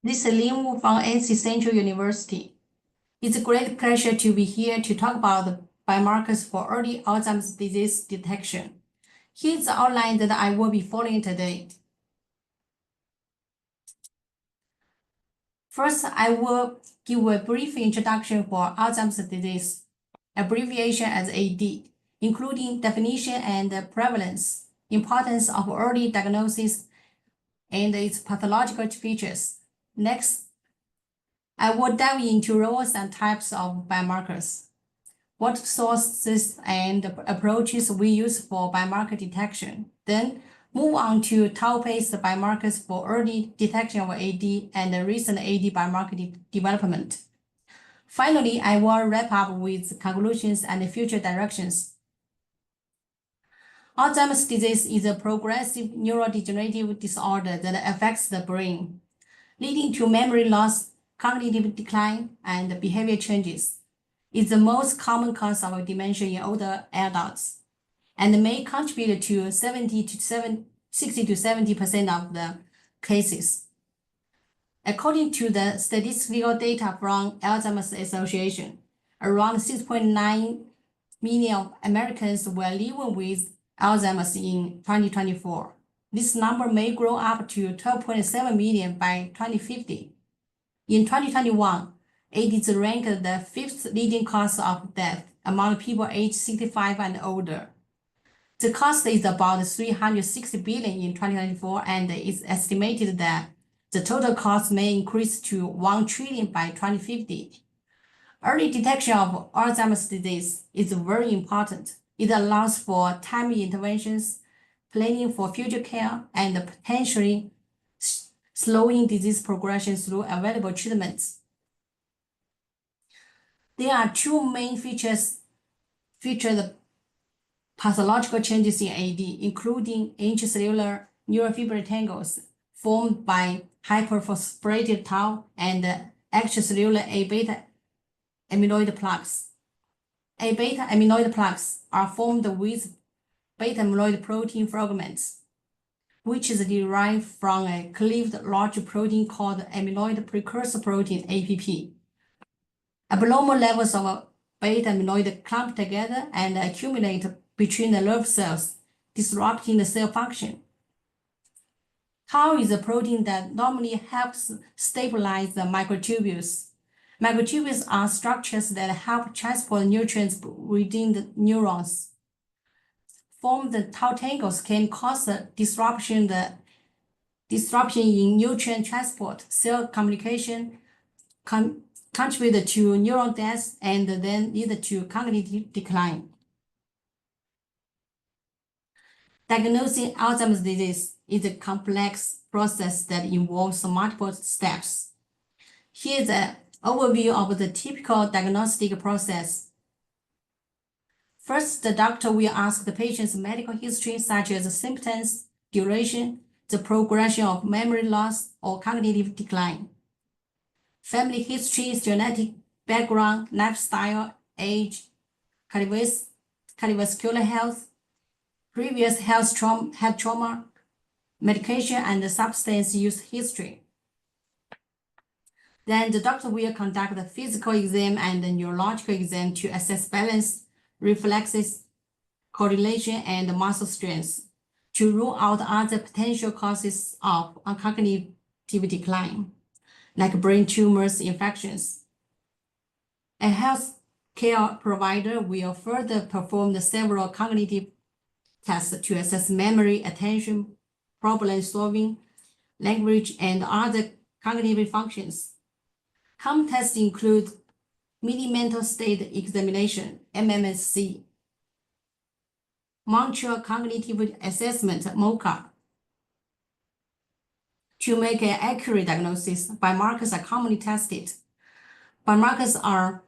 This is Lin Wu from NC Central University. It's a great pleasure to be here to talk about the biomarkers for early Alzheimer's disease detection. Here's the outline that I will be following today. First, I will give a brief introduction for Alzheimer's disease, abbreviation as AD, including definition and prevalence, importance of early diagnosis, and its pathological features. Next, I will dive into roles and types of biomarkers, what sources and approaches we use for biomarker detection. Then move on to tau-based biomarkers for early detection of AD and recent AD biomarker development. Finally, I will wrap up with conclusions and future directions. Alzheimer's disease is a progressive neurodegenerative disorder that affects the brain, leading to memory loss, cognitive decline, and behavior changes. It's the most common cause of dementia in older adults and may contribute to 60 to 70% of the cases. According to the statistical data from Alzheimer's Association, around 6.9 million Americans were living with Alzheimer's in 2024. This number may grow up to 12.7 million by 2050. In 2021, it is ranked the fifth leading cause of death among people aged 65 and older. The cost is about 360 billion in 2024, and it's estimated that the total cost may increase to 1 trillion by 2050. Early detection of Alzheimer's disease is very important. It allows for timely interventions, planning for future care, and potentially slowing disease progression through available treatments. There are two main features the pathological changes in AD, including intracellular neurofibril tangles formed by hyperphosphorylated tau and extracellular A-beta amyloid plaques. A-beta amyloid plaques are formed with beta amyloid protein fragments, which is derived from a cleaved large protein called amyloid precursor protein, APP. Abnormal levels of beta amyloid clump together and accumulate between the nerve cells, disrupting the cell function. Tau is a protein that normally helps stabilize the microtubules. Microtubules are structures that help transport nutrients within the neurons. Formed tau tangles can cause disruption in nutrient transport, cell communication, contribute to neuron death, and then lead to cognitive decline. Diagnosing Alzheimer's disease is a complex process that involves multiple steps. Here's an overview of the typical diagnostic process. First, the doctor will ask the patient's medical history, such as symptoms, duration, the progression of memory loss or cognitive decline. Family history, genetic background, lifestyle, age, cardiovascular health, previous health trauma, medication, and substance use history. Then the doctor will conduct the physical exam and the neurological exam to assess balance, reflexes, coordination, and muscle strength to rule out other potential causes of cognitive decline, like brain tumors, infections. A healthcare provider will further perform several cognitive tests to assess memory, attention, problem solving, language, and other cognitive functions. Common tests include Mini-Mental State Examination, MMSE, Montreal Cognitive Assessment, MoCA. To make an accurate diagnosis, biomarkers are commonly tested. Biomarkers are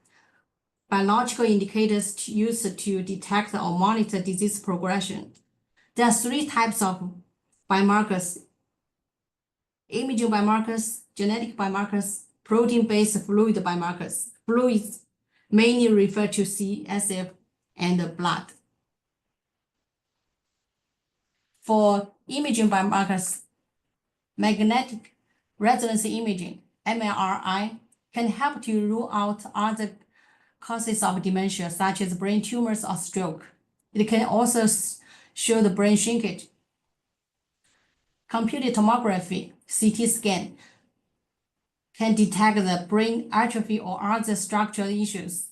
biological indicators used to detect or monitor disease progression. There are three types of biomarkers: imaging biomarkers, genetic biomarkers, protein-based fluid biomarkers. Fluids mainly refer to CSF and blood. For imaging biomarkers, magnetic resonance imaging, MRI, can help to rule out other causes of dementia, such as brain tumors or stroke. It can also show the brain shrinkage. Computed tomography, CT scan, can detect the brain atrophy or other structural issues.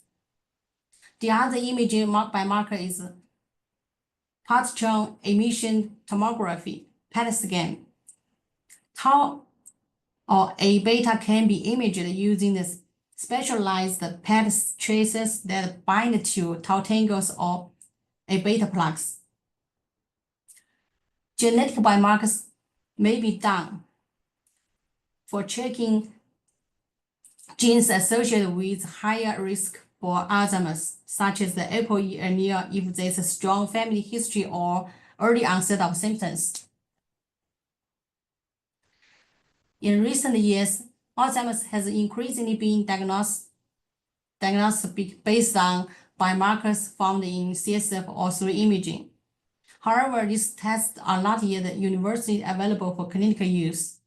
The other imaging biomarker is positron emission tomography, PET scan. Tau or A-beta can be imaged using the specialized PET traces that bind to tau tangles or A-beta plaques. Genetic biomarkers may be done for checking genes associated with higher risk for Alzheimer's, such as the ApoE allele if there's a strong family history or early onset of symptoms. In recent years, Alzheimer's has increasingly been diagnosed based on biomarkers found in CSF or through imaging. However, these tests are not yet universally available for clinical use.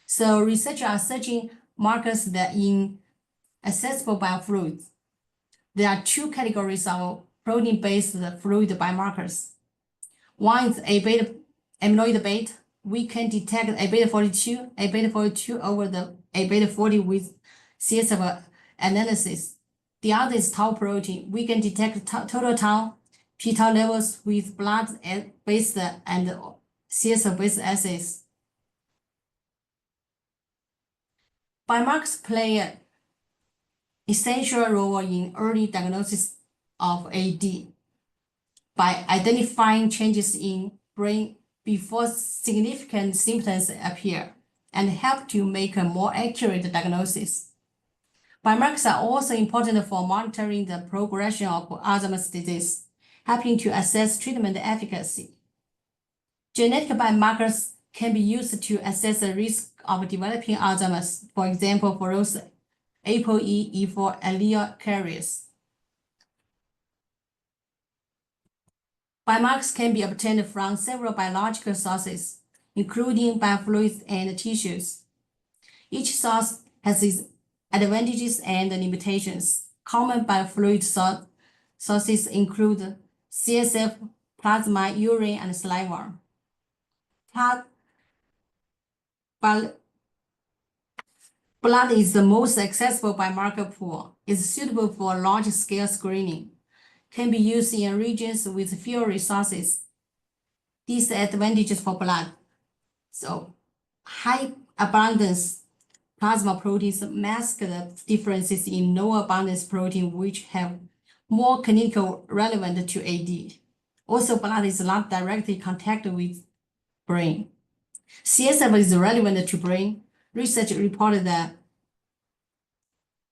So researchers are searching markers that in accessible biofluids. There are two categories of protein-based fluid biomarkers. One is A-beta amyloid beta. We can detect A-beta 42 over the A-beta 40 with CSF analysis. The other is tau protein. We can detect total tau, p-tau levels with blood-based and CSF-based assays. Biomarkers play an essential role in early diagnosis of AD by identifying changes in brain before significant symptoms appear and help to make a more accurate diagnosis. Biomarkers are also important for monitoring the progression of Alzheimer's disease, helping to assess treatment efficacy. Genetic biomarkers can be used to assess the risk of developing Alzheimer's, for example, for those ApoE4 allele carriers. Biomarkers can be obtained from several biological sources, including biofluids and tissues. Each source has its advantages and limitations. Common biofluid sources include CSF, plasma, urine, and saliva. Blood is the most accessible biomarker pool. It's suitable for large-scale screening. Can be used in regions with fewer resources. Disadvantages for blood. So, high abundance plasma proteins mask the differences in low abundance protein, which have more clinical relevant to AD. Also, blood is not directly contact with brain. CSF is relevant to brain. Research reported that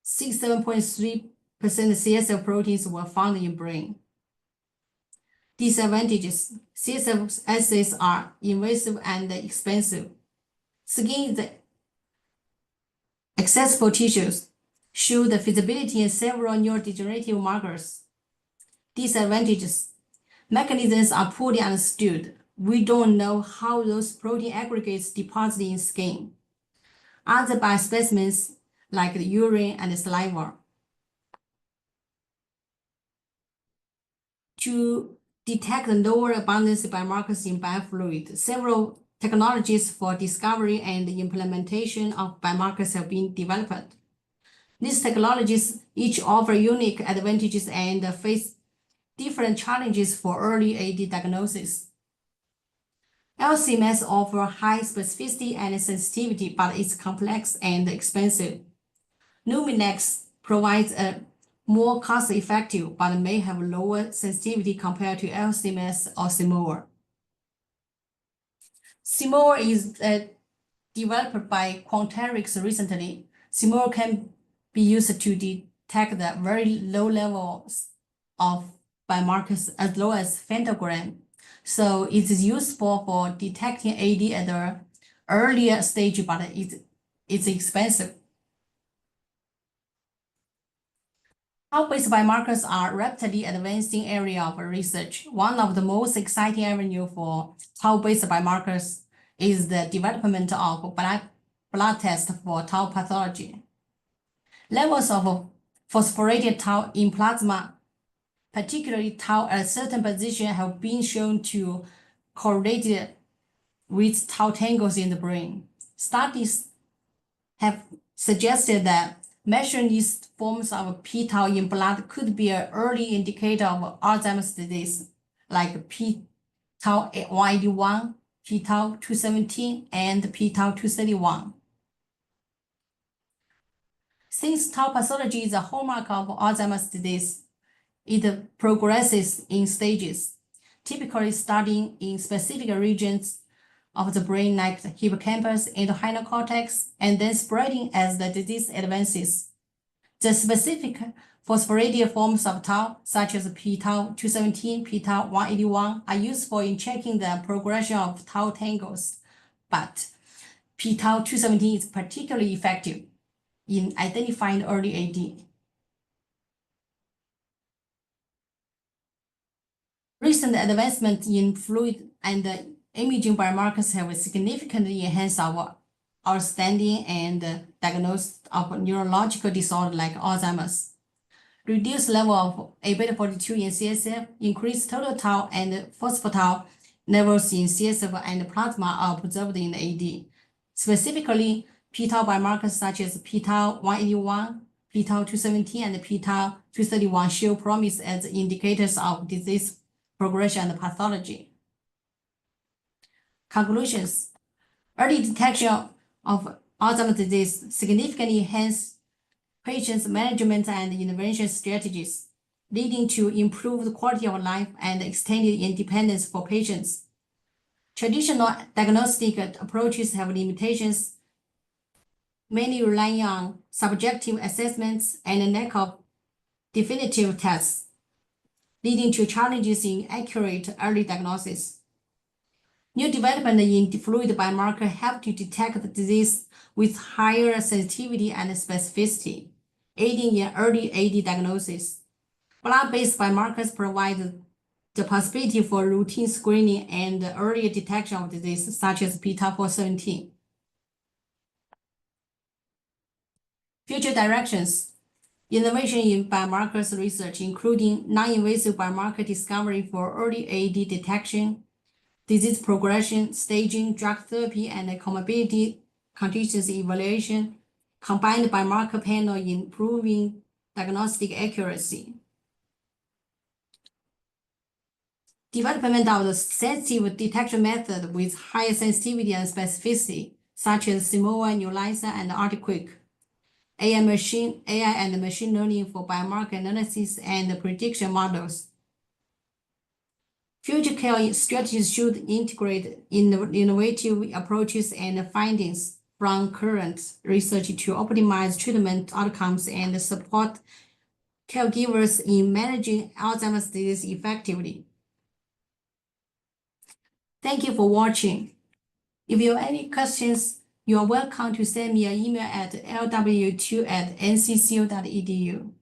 67.3% CSF proteins were found in brain. Disadvantages: CSF assays are invasive and expensive. Skin is accessible tissues show the feasibility in several neurodegenerative markers. Disadvantages: mechanisms are poorly understood. We don't know how those protein aggregates deposit in skin. Other biospecimens like the urine and saliva. To detect the lower abundance biomarkers in biofluid, several technologies for discovery and implementation of biomarkers have been developed. These technologies each offer unique advantages and face different challenges for early AD diagnosis. LC-MS offers high specificity and sensitivity, but it's complex and expensive. Luminex provides a more cost-effective, but may have lower sensitivity compared to LC-MS or Simoa. Simoa is developed by Quanterix recently. Simoa can be used to detect the very low levels of biomarkers as low as femtogram. So it is useful for detecting AD at the earlier stage, but it's expensive. Tau-based biomarkers are a rapidly advancing area of research. One of the most exciting avenues for tau-based biomarkers is the development of blood test for tau pathology. Levels of phosphorylated tau in plasma, particularly tau at a certain position, have been shown to correlate with tau tangles in the brain. Studies have suggested that measuring these forms of p-tau in blood could be an early indicator of Alzheimer's disease, like p-tau 181, p-tau 217, and p-tau 231. Since tau pathology is a hallmark of Alzheimer's disease, it progresses in stages, typically starting in specific regions of the brain like the hippocampus and the hippocortex, and then spreading as the disease advances. The specific phosphorylated forms of tau, such as p-tau 217, p-tau 181, are useful in checking the progression of tau tangles, but p-tau 217 is particularly effective in identifying early AD. Recent advancements in fluid and imaging biomarkers have significantly enhanced our understanding and diagnosis of neurological disorders like Alzheimer's. Reduced level of A-beta-42 in CSF, increased total tau and phospho-tau levels in CSF and plasma are observed in AD. Specifically, p-tau biomarkers such as p-tau 181, p-tau 217, and p-tau 231 show promise as indicators of disease progression and pathology. Conclusions. Early detection of Alzheimer's disease significantly enhances patients' management and intervention strategies, leading to improved quality of life and extended independence for patients. Traditional diagnostic approaches have limitations, mainly relying on subjective assessments and a lack of definitive tests, leading to challenges in accurate early diagnosis. New development in fluid biomarker help to detect the disease with higher sensitivity and specificity, aiding in early AD diagnosis. Blood-based biomarkers provide the possibility for routine screening and early detection of disease, such as p-tau 417. Future directions. Innovation in biomarkers research, including non-invasive biomarker discovery for early AD detection, disease progression, staging, drug therapy, and comorbidity conditions evaluation, combined biomarker panel improving diagnostic accuracy. Development of the sensitive detection method with higher sensitivity and specificity, such as Simoa, ELISA, and ARTQuick. AI and machine learning for biomarker analysis and prediction models. Future care strategies should integrate innovative approaches and findings from current research to optimize treatment outcomes and support caregivers in managing Alzheimer's disease effectively. Thank you for watching. If you have any questions, you are welcome to send me an email at lw2@nccu.edu.